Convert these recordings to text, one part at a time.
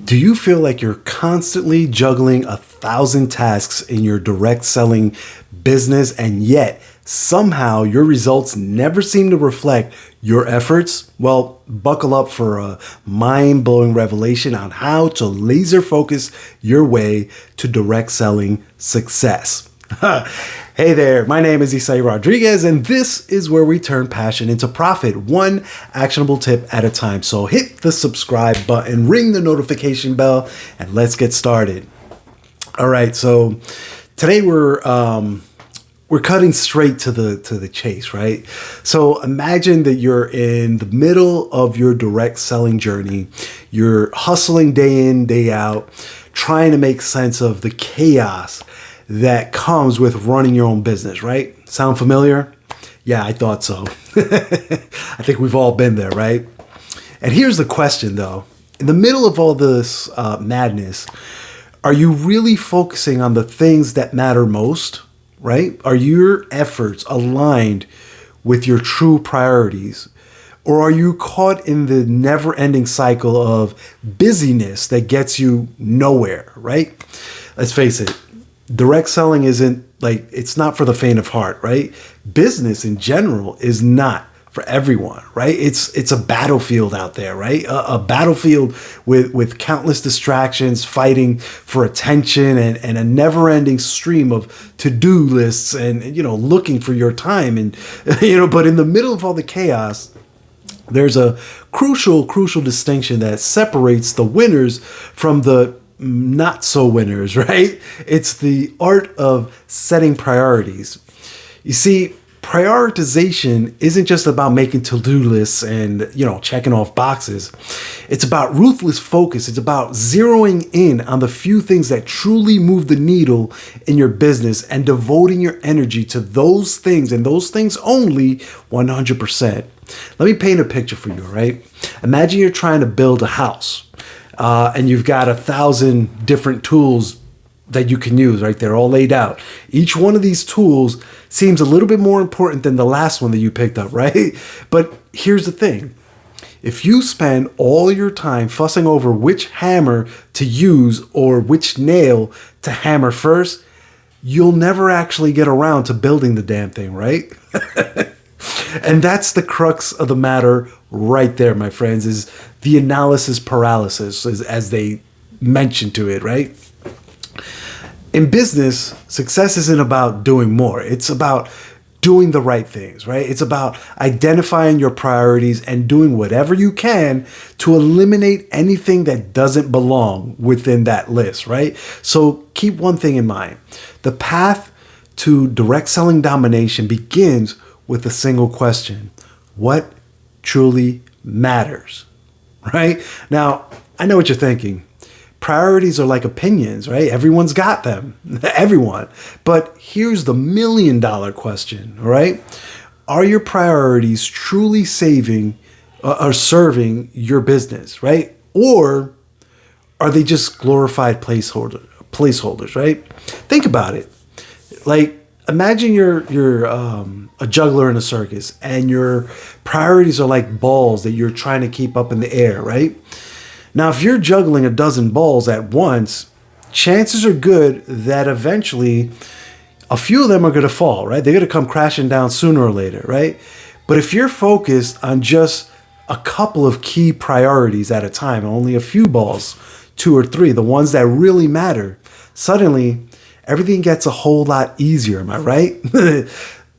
Do you feel like you're constantly juggling 1,000 tasks in your direct selling business and yet somehow your results never seem to reflect your efforts? Well, buckle up for a mind-blowing revelation on how to laser focus your way to direct selling success. Hey there, my name is Isai Rodriguez, and this is where we turn passion into profit, one actionable tip at a time. So hit the subscribe button, ring the notification bell, and let's get started. All right, so today we're cutting straight to the chase, right? So imagine that you're in the middle of your direct selling journey. You're hustling day in, day out, trying to make sense of the chaos that comes with running your own business, right? Sound familiar? Yeah, I thought so. I think we've all been there, right? And here's the question though. In the middle of all this madness, are you really focusing on the things that matter most, right? Are your efforts aligned with your true priorities? Or are you caught in the never-ending cycle of busyness that gets you nowhere, right? Let's face it. Direct selling it's not for the faint of heart, right? Business in general is not for everyone, right? It's a battlefield out there, right? A battlefield with countless distractions, fighting for attention and a never-ending stream of to-do lists and, looking for your time. And, but in the middle of all the chaos, there's a crucial distinction that separates the winners from the not so winners, right? It's the art of setting priorities. You see, prioritization isn't just about making to-do lists and, checking off boxes. It's about ruthless focus. It's about zeroing in on the few things that truly move the needle in your business and devoting your energy to those things and those things only 100%. Let me paint a picture for you, right? Imagine you're trying to build a house. And you've got 1,000 different tools that you can use, right? They're all laid out. Each one of these tools seems a little bit more important than the last one that you picked up, right? But here's the thing. If you spend all your time fussing over which hammer to use or which nail to hammer first, you'll never actually get around to building the damn thing, right? And that's the crux of the matter right there, my friends, is the analysis paralysis, as they mention to it, right? In business, success isn't about doing more. It's about doing the right things, right? It's about identifying your priorities and doing whatever you can to eliminate anything that doesn't belong within that list, right? So keep one thing in mind. The path to direct selling domination begins with a single question. What truly matters, right? Now, I know what you're thinking. Priorities are like opinions, right? Everyone's got them, everyone. But here's the $1,000,000 question, all right? Are your priorities truly serving your business, right? Or are they just glorified placeholders, right? Think about it. Like, imagine you're a juggler in a circus and your priorities are like balls that you're trying to keep up in the air, right? Now, if you're juggling a dozen balls at once, chances are good that eventually a few of them are going to fall, right? They're going to come crashing down sooner or later, right? But if you're focused on just a couple of key priorities at a time, only a few balls, 2 or 3, the ones that really matter, suddenly everything gets a whole lot easier, am I right?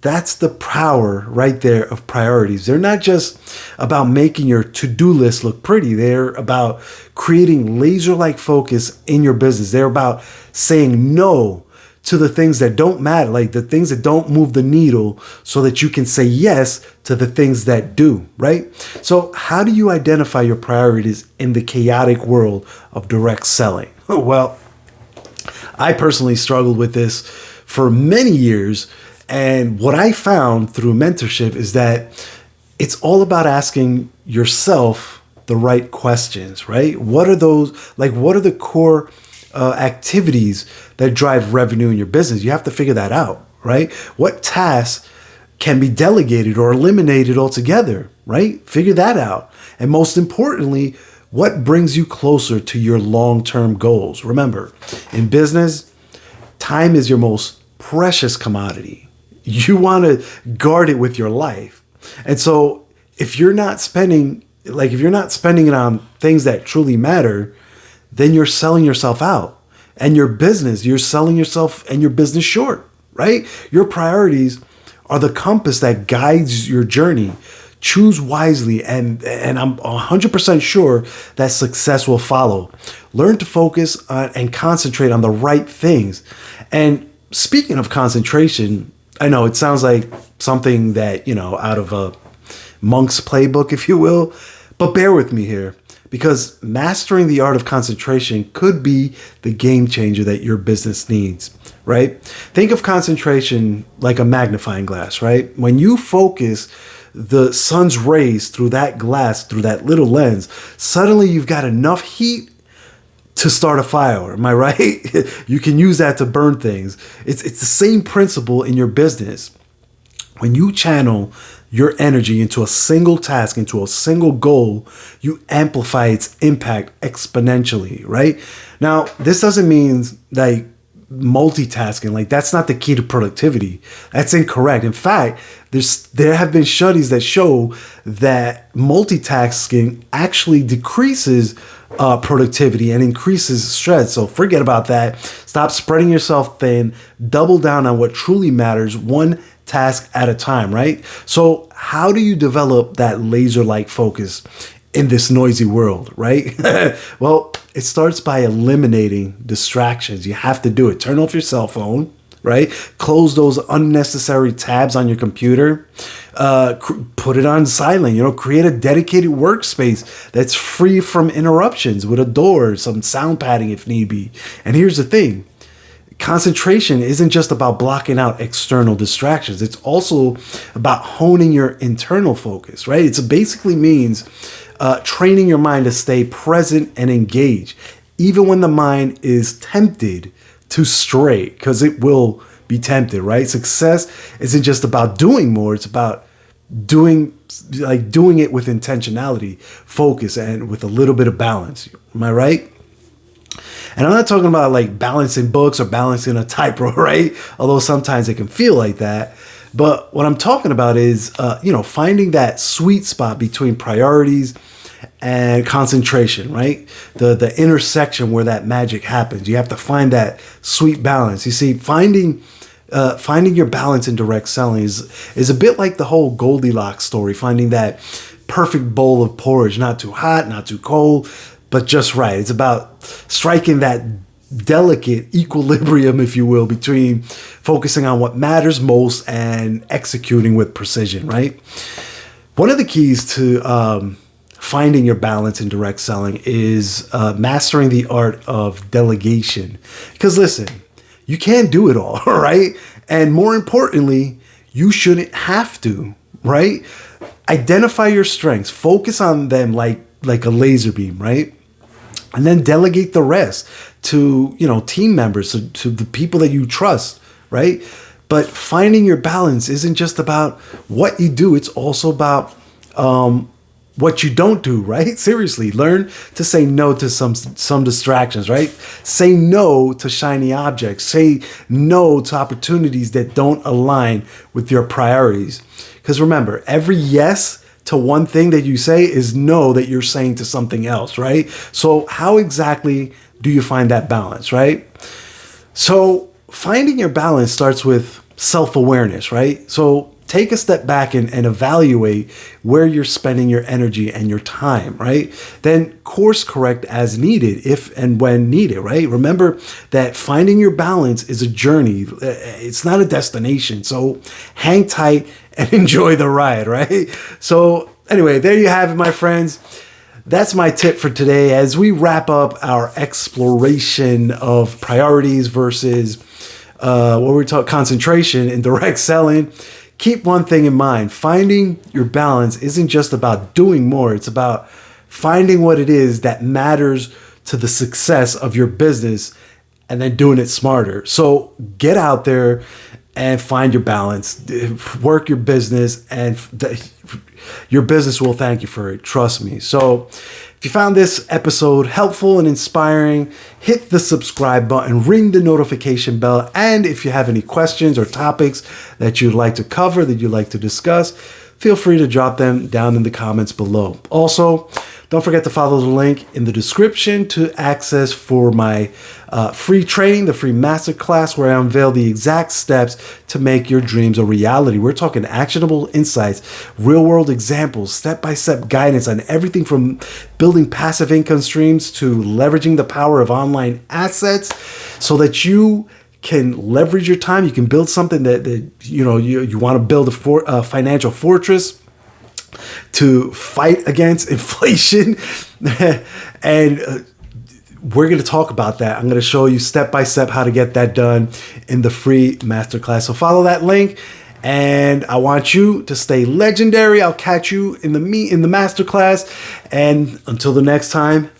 That's the power right there of priorities. They're not just about making your to-do list look pretty. They're about creating laser-like focus in your business. They're about saying no to the things that don't matter, like the things that don't move the needle, so that you can say yes to the things that do, right? So how do you identify your priorities in the chaotic world of direct selling? Well, I personally struggled with this for many years. And what I found through mentorship is that it's all about asking yourself the right questions, right? What are the core activities that drive revenue in your business? You have to figure that out, right? What tasks can be delegated or eliminated altogether, right? Figure that out. And most importantly, What brings you closer to your long-term goals? Remember, in business, time is your most precious commodity. You want to guard it with your life. And so if you're not spending it on things that truly matter, then you're selling yourself out. And your business, you're selling yourself and your business short, right? Your priorities are the compass that guides your journey. Choose wisely, and I'm 100% sure that success will follow. Learn to focus on and concentrate on the right things. And speaking of concentration, I know it sounds like something that, out of a monk's playbook, if you will, but bear with me here, because mastering the art of concentration could be the game changer that your business needs, right? Think of concentration like a magnifying glass, right? When you focus the sun's rays through that glass, through that little lens, suddenly you've got enough heat to start a fire. Am I right? You can use that to burn things. It's the same principle in your business. When you channel your energy into a single task, into a single goal, you amplify its impact exponentially, right? Now, this doesn't mean like multitasking, like that's not the key to productivity. That's incorrect. In fact, there have been studies that show that multitasking actually decreases productivity and increases stress. So forget about that. Stop spreading yourself thin. Double down on what truly matters, one task at a time, right? So how do you develop that laser-like focus in this noisy world, right? Well, it starts by eliminating distractions. You have to do it. Turn off your cell phone, right? Close those unnecessary tabs on your computer. Put it on silent. Create a dedicated workspace that's free from interruptions with a door, some sound padding if need be. And here's the thing. Concentration isn't just about blocking out external distractions. It's also about honing your internal focus, right? It basically means training your mind to stay present and engaged, even when the mind is tempted to stray, because it will be tempted, right? Success isn't just about doing more. It's about doing it with intentionality, focus, and with a little bit of balance. Am I right? And I'm not talking about like balancing books or balancing a typewriter, right? Although sometimes it can feel like that. But what I'm talking about is, finding that sweet spot between priorities and concentration, right? The intersection where that magic happens. You have to find that sweet balance. You see, finding your balance in direct selling is a bit like the whole Goldilocks story, finding that perfect bowl of porridge, not too hot, not too cold, but just right. It's about striking that delicate equilibrium, if you will, between focusing on what matters most and executing with precision, right? One of the keys to finding your balance in direct selling is mastering the art of delegation. Because listen, you can't do it all, right? And more importantly, you shouldn't have to, right? Identify your strengths, focus on them like a laser beam, right? And then delegate the rest to, team members, to the people that you trust, right? But finding your balance isn't just about what you do. It's also about what you don't do, right? Seriously, learn to say no to some distractions, right? Say no to shiny objects. Say no to opportunities that don't align with your priorities. Because remember, every yes to one thing that you say is no that you're saying to something else, right? So how exactly do you find that balance, right? So finding your balance starts with self-awareness, right? So take a step back and evaluate where you're spending your energy and your time, right? Then course correct as needed, if and when needed, right? Remember that finding your balance is a journey. It's not a destination. So hang tight and enjoy the ride, right? So anyway, there you have it, my friends. That's my tip for today as we wrap up our exploration of priorities versus what we're talking concentration in direct selling. Keep one thing in mind. Finding your balance isn't just about doing more. It's about finding what it is that matters to the success of your business and then doing it smarter. So get out there and find your balance. Work your business and your business will thank you for it. Trust me. So if If you found this episode helpful and inspiring, hit the subscribe button, ring the notification bell, and if you have any questions or topics that you'd like to cover, that you'd like to discuss, feel free to drop them down in the comments below. Also, don't forget to follow the link in the description to access for my free training, the free masterclass, where I unveil the exact steps to make your dreams a reality. We're talking actionable insights, real world examples, step-by-step guidance on everything from building passive income streams to leveraging the power of online assets so that you can leverage your time. You can build something that you want to build a financial fortress to fight against inflation. And we're going to talk about that. I'm going to show you step by step how to get that done in the free masterclass. So follow that link, and I want you to stay legendary. I'll catch you in the masterclass, and until the next time,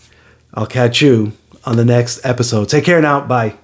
I'll catch you on the next episode. Take care now. Bye.